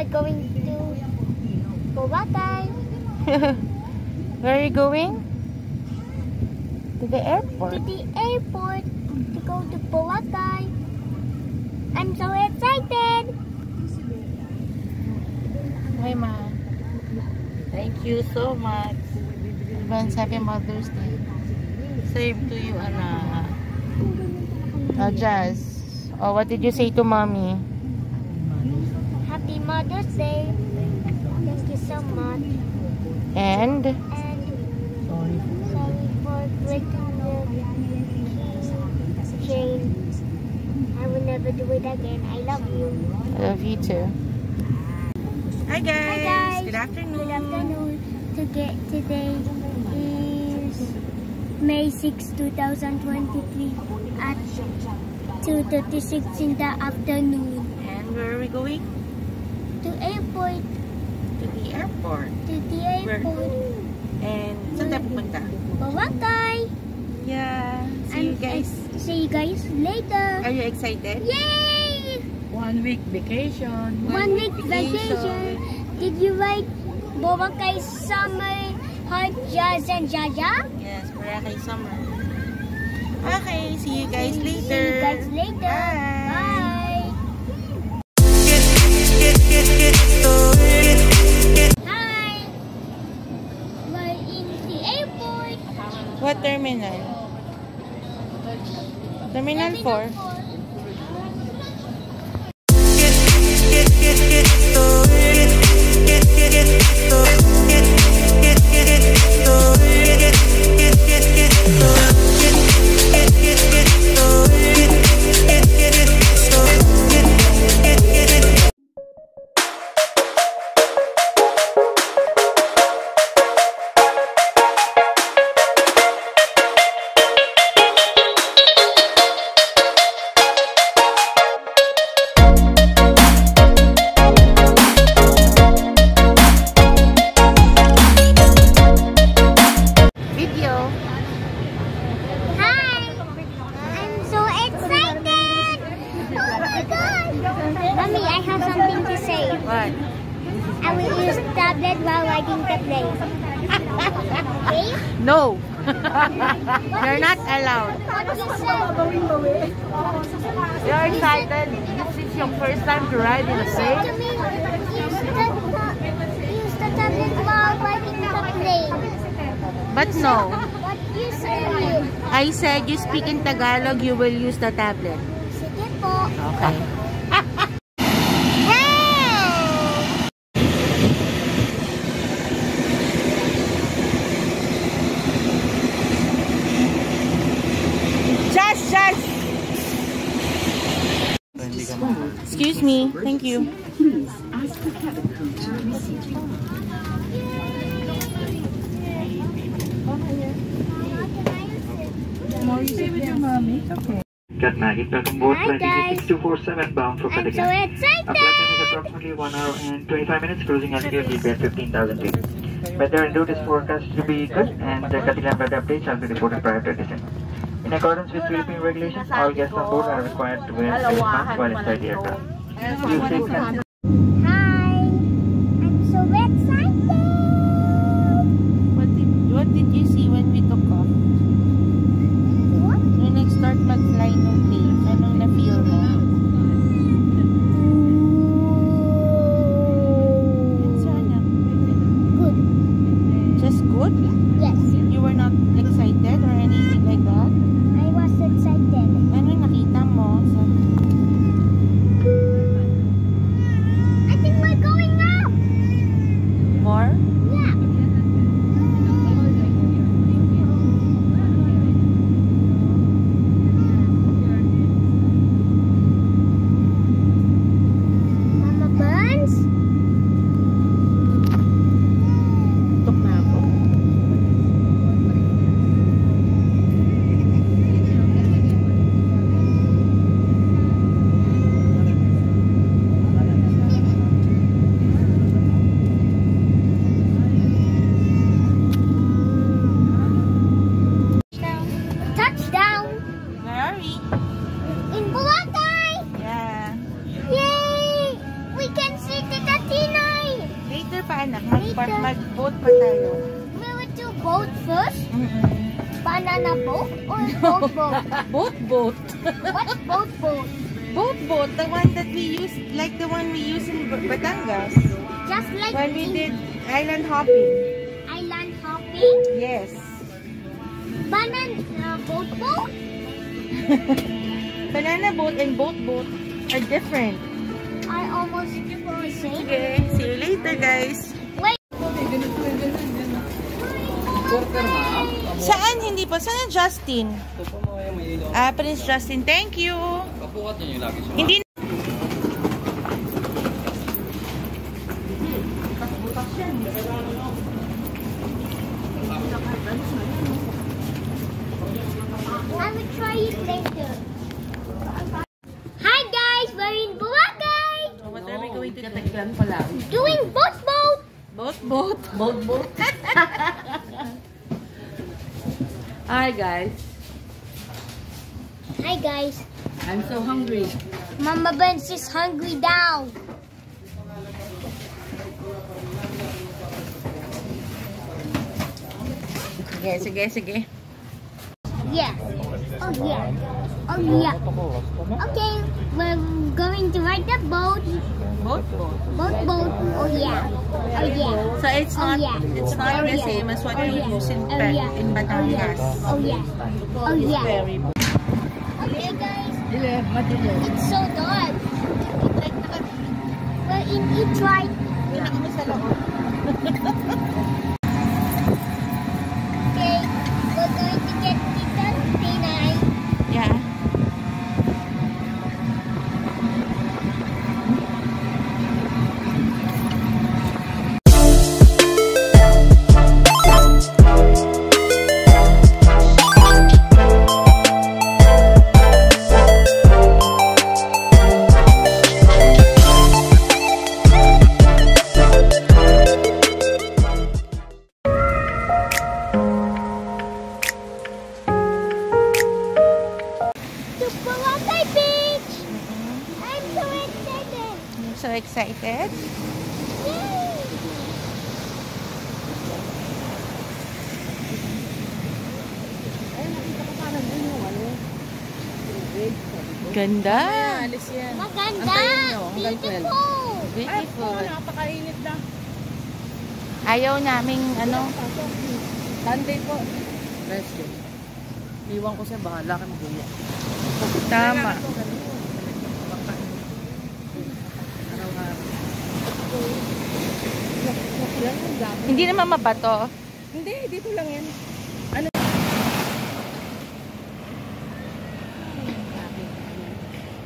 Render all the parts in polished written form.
are going to Boracay. Where are you going? To the airport. To the airport to go to Boracay. I'm so excited. Hi, Ma. Thank you so much. Advance Happy Mother's Day. Same to you, Anna. Jazz. Oh, what did you say to Mommy? Happy Mother's Day. Thank you so much. And? Sorry for breaking the chain. I will never do it again. I love you. I love you too. Hi guys. Hi guys. Good afternoon. Good afternoon. Today is May 6, 2023 at 2:36 in the afternoon. And where are we going? To airport. To the airport. To the airport. And saan tayo pupunta? Boracay. Yeah. See you guys. See you guys later. Are you excited? Yay! 1 week vacation. One week vacation. Did you write Boracay Summer Heart Jazz and Jaja? Yes, Boracay Summer. Okay, see you guys later. See you guys later. Bye. Hi. We're in the airport. What terminal? Terminal 4. Mommy, I have something to say. What? I will use tablet while riding the plane. Okay? No. You're not allowed. What you said? You're excited. This is your first time to ride in a To plane? me, use the tablet while riding the plane. But no. What you said? I said you speak in Tagalog, you will use the tablet. Sige po. Okay. Excuse me. Thank you. Please ask the cabin crew to receive you. Got Maggie, welcome aboard Hi, flight guys. 6247 bound for I'm so Patagon. Our flight excited. time is approximately 1 hour and 25 minutes, cruising altitude will be at 15,000 feet. Weather and route is forecast to be good, and the Katilan weather updates shall be reported prior to descent. In accordance with Philippine regulations, all guests on board are required to wear face masks while inside the aircraft. Use safe hands. Hi. I'm so excited. What did you see when we took off? What? Nung nag-start mag-fly nung plane, anong na-feel mo? Good. Just good? Yes. You were not excited or anything like that? I was excited. Ano nakita mo? banana boat or boat boat? Boat. What's boat boat? Boat. The one that we use, like the one we use in Batangas. Just like When we in did island hopping. island hopping? Yes. Banana boat boat? Banana boat and boat are different. I almost say. Okay, see you later, guys. Wait. Saan? Hindi pa. Saan ang Justin? Prince Justin. Thank you. Hindi. I will try it later. Hi guys, we're in Boracay. What are we going to do? Doing boat boat. Boat. Hi guys, Hi guys. I'm so hungry. Mama Benz is hungry down. Sige. Yeah. Oh yeah. Okay, we're going to ride the boat. Boat. Boat. Oh yeah. So it's Oh, not yeah. the same as what you use in yeah. in Batangas. Oh yeah. Very Okay guys. It's so dark. We're in each ride. Okay, we're going to get Tita Tinay. Yeah. To Boracay Beach. I'm so excited. You're so excited. Yay! Ganda. Maganda. Beautiful. Beautiful. Ayaw naming Sunday po. Rest day. Iwan ko siya, bahala ka mag-uwi. tama. Hindi naman mabato. Hindi, dito lang yan.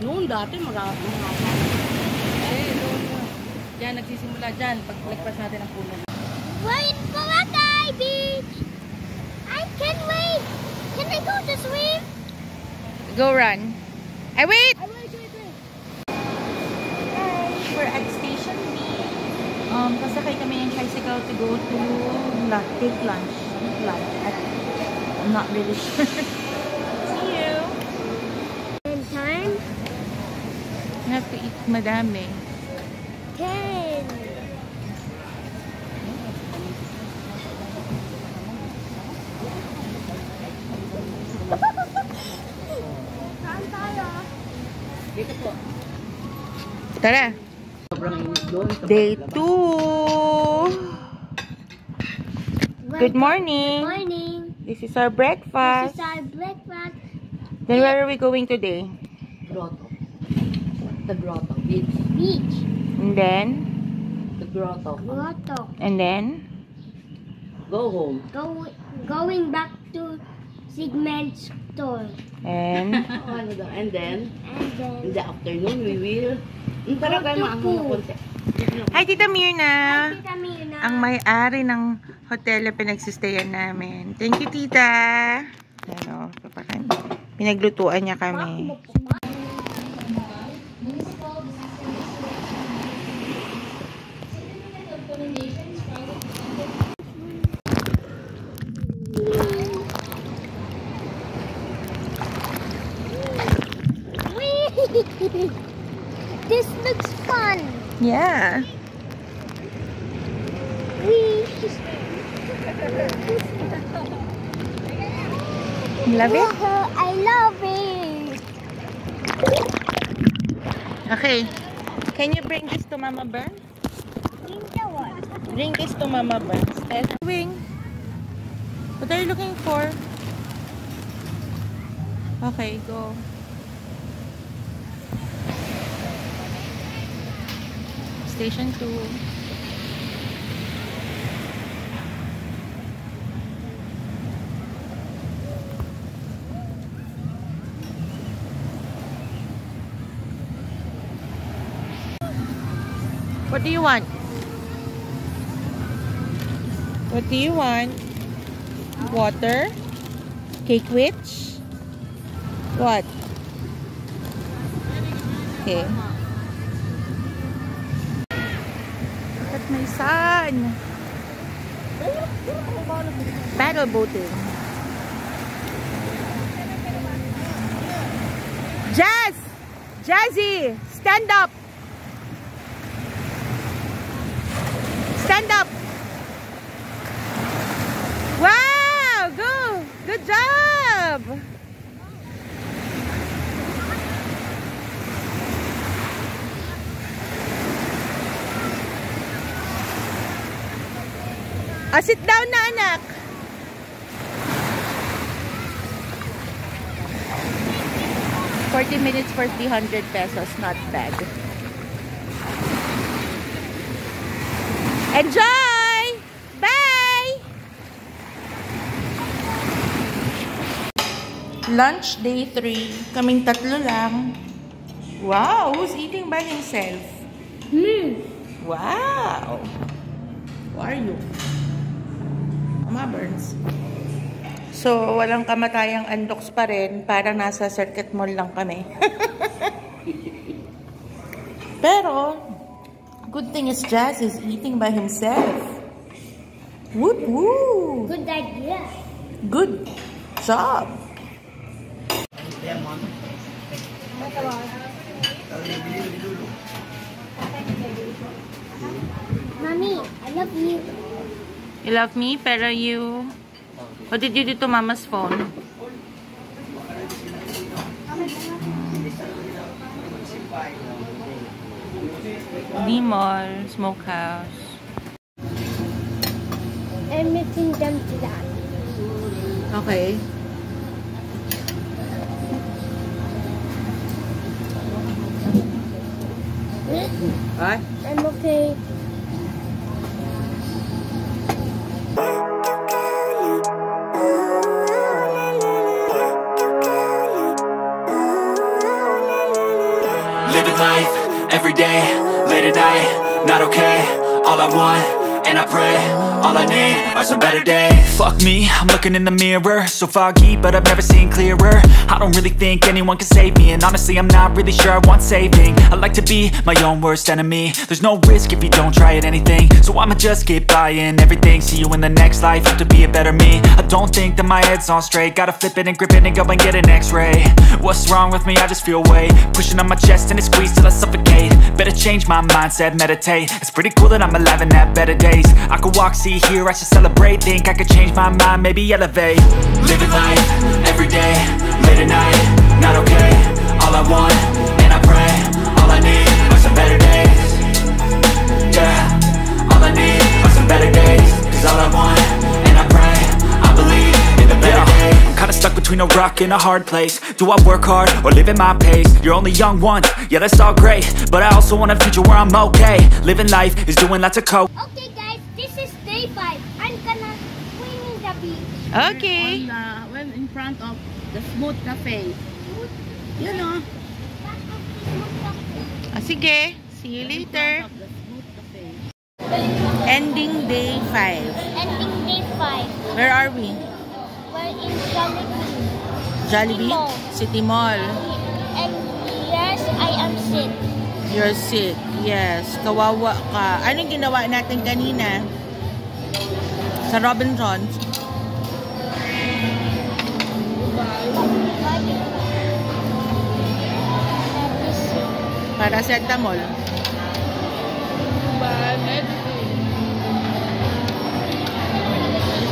Noon dati, marami. Noon. Yan, nagsisimula dyan. Pag lagpas natin ang puno. We're in Boracay Beach. I can't wait. Can I go to swim? Go run. Ay, wait! I will do it. We're at Station B. Kasakay kami ng tricycle to go to take lunch. I'm not really sure. See you. In time. We have to eat madami. 10. Saan tayo? Dito po. Tara. Sobrang init doon. Day 2. Good morning. Morning. This is our This breakfast. is our breakfast. Then where are we going today? Grotto. The grotto. Beach. Beach. And then? The grotto. Grotto. And then? Go home. Going back to Sigmund's store. And? And then, And then. in the afternoon, we will... Tara kayo maangin na konti. Hi, Tita Mirna. Tita Mirna. Ang may-ari ng hotel na pinagsistayan namin. Thank you, Tita. Ano, pinaglutuan niya kami. This looks fun. Yeah. Love it? I love it. Okay. Can you bring this to Mama Burn? Drink the water. Bring this to Mama Burn. Wing. What are you looking for? Okay, go. Station 2. What do you want? What do you want? Water? Cake witch? What? Okay. Look at my son. Paddle boating. Jazz! Jazzy! Stand up! Stand up! Wow! Go! Good job! Sit down na, anak. $40 minutes for 300 pesos. Not bad. Enjoy! Bye! Lunch day 3. Kaming tatlo lang. Wow! Who's eating by himself? Me. Wow! Who are you? Mama Burns. So, walang kamatayang undox pa rin. Parang nasa Circuit Mall lang kami. Pero, good thing is Jazz is eating by himself. Woo woo! Good idea. Good job. Mommy, I love you. You love me, pero you... What did you do to Mama's phone? D-Mall, Smokehouse. I'm making them to that. Okay. What? I'm okay. Living life, every day, late at night, not okay. All I want, and I pray, all I need are some better days. Fuck me, I'm looking in the mirror, so foggy, but I've never seen clearer. I don't really think anyone can save me, and honestly I'm not really sure I want saving. I like to be my own worst enemy. There's no risk if you don't try at anything, so I'ma just keep buying everything. See you in the next life, have to be a better me. I don't think that my head's on straight, gotta flip it and grip it and go and get an x-ray. What's wrong with me? I just feel weight pushing on my chest and it squeezes till I suffocate. Better change my mindset, meditate. It's pretty cool that I'm alive and have better days. I could walk, see, hear, I should celebrate. Think I could change my mind, maybe elevate. Living life, every day, late at night, not okay. All I want, and I pray, all I need are some better days. Yeah, all I need are some better days. Cause all I want, and I pray, I believe in the better days. I'm kinda stuck between a rock and a hard place. Do I work hard, or live at my pace? You're only young once, yeah that's all great, but I also want a future where I'm okay. Living life is doing lots of coke. Okay guys, this is day 5. I'm gonna swim in the beach. Okay. When in front of the Smooth Cafe. You know. Sige. See you later. Of the Smooth Cafe. Ending day 5. Ending day 5. Where are we? We're in Jollibee. Jollibee? Mall. City Mall. And yes, I am sick. You're sick. Yes. Kawawa ka. Anong ginawa natin kanina? Sa Robinsons? Paracetamol.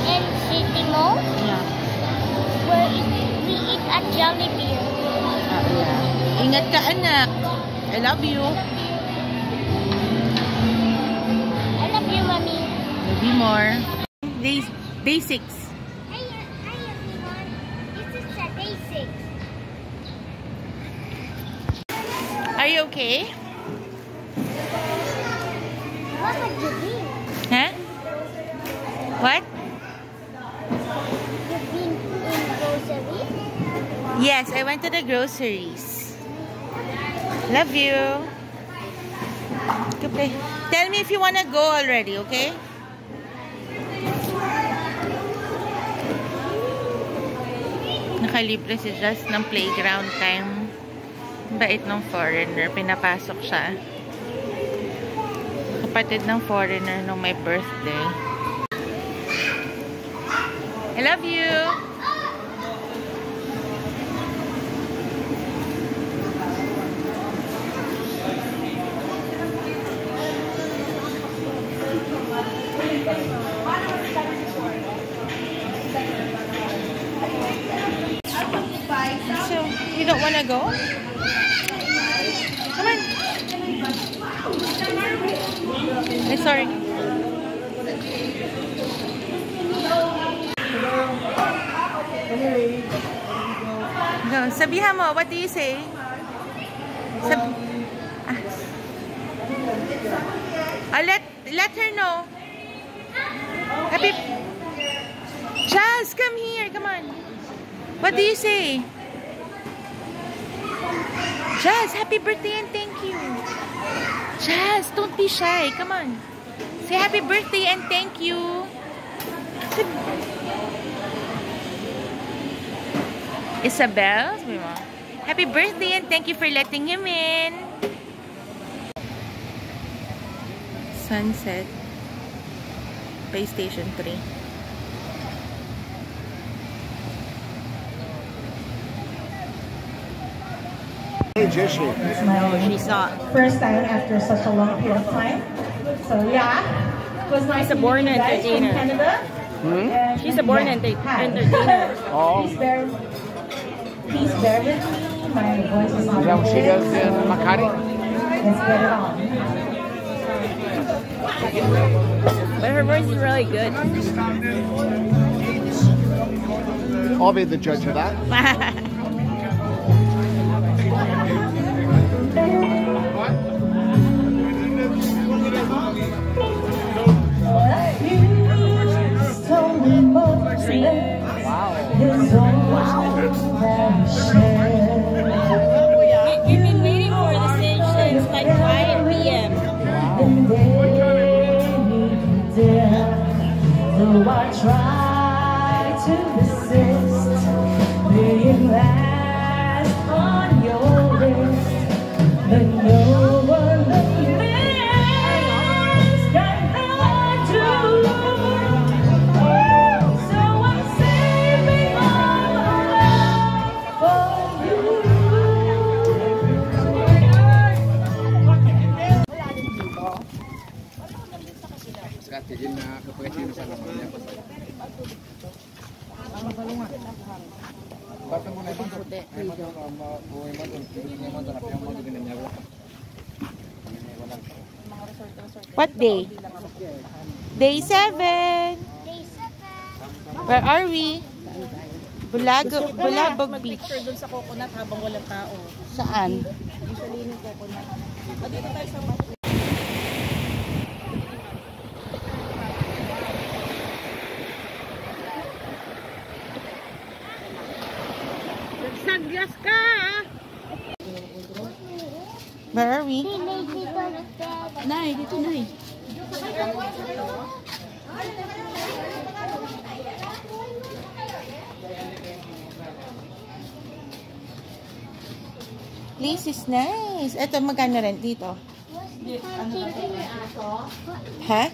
And City Mall, Yeah. where it Jollibee. Yeah. Ingat ka, anak. I love you. I love you, Mommy. Love you more. Day 6. Hey everyone. This is day 6. Are you okay? What would you be? Huh? What? You've been in grocery? Yes, I went to the groceries. Love you. Go play. Tell me if you wanna go already, okay? Nakalibre si Just ng playground time. Bait ng foreigner. Pinapasok siya. Kapatid ng foreigner nung may birthday. I love you. So, you don't want to go? Come on. Ay, sorry. Go. Sabihan mo, what do you say? Let her know. Happy... Chaz, come here. Come on. What do you say? Chaz, happy birthday and thank you. Chaz, don't be shy. Come on. Say happy birthday and thank you. Isabel, happy birthday and thank you for letting him in. Sunset. PlayStation 3. She saw first time after such a long period of time. So yeah, it was nice. She's a born entertainer. Canada. She's a born entertainer. Oh. Please bear with me. My voice is not good. She does Makati. Let's get it on. But her voice is really good. I'll be the judge of that. You've been waiting for the stage since like 5 p.m. Though I try to resist being last on your list, but no one else can I do. So I'm saving all my love for you. What day? Day 7. Day 7. Where are we? Bulabog Beach. Picture dun sa coconut habang walang tao. Saan? Usually yung coconut. Dito tayo sa Sunglass ka! Where are we? He made me go to bed. Nay, dito nay. Place is nice. Ito, magkano rent dito? Ha?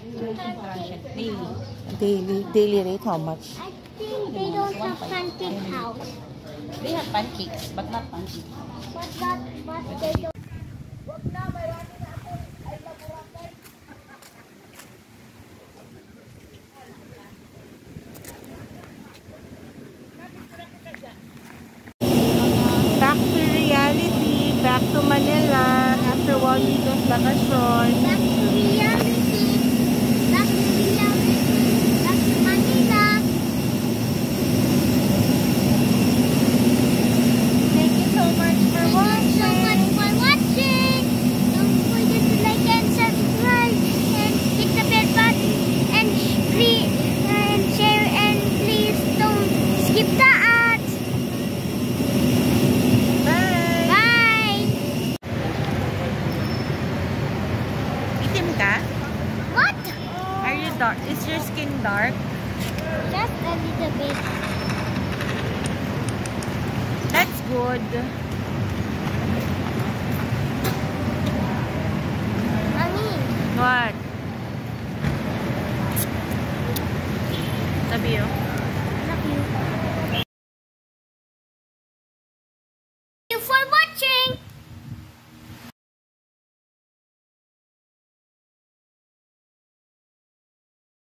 Daily rate, how much? I think they don't have pancake house. They have pancakes, but not pancakes. But they don't. to Manila after 1 week of vacation. Back to reality. Back to reality. Back to Manila. Thank you so much for Thank watching. you so much for watching. Don't forget to like and subscribe and hit the bell button and share and please don't skip the ads. Bye! Bye. Itim ka? What? Are you dark? Is your skin dark? Just a little bit. That's good. Mommy. What? Love you. Love you. Thank you for watching.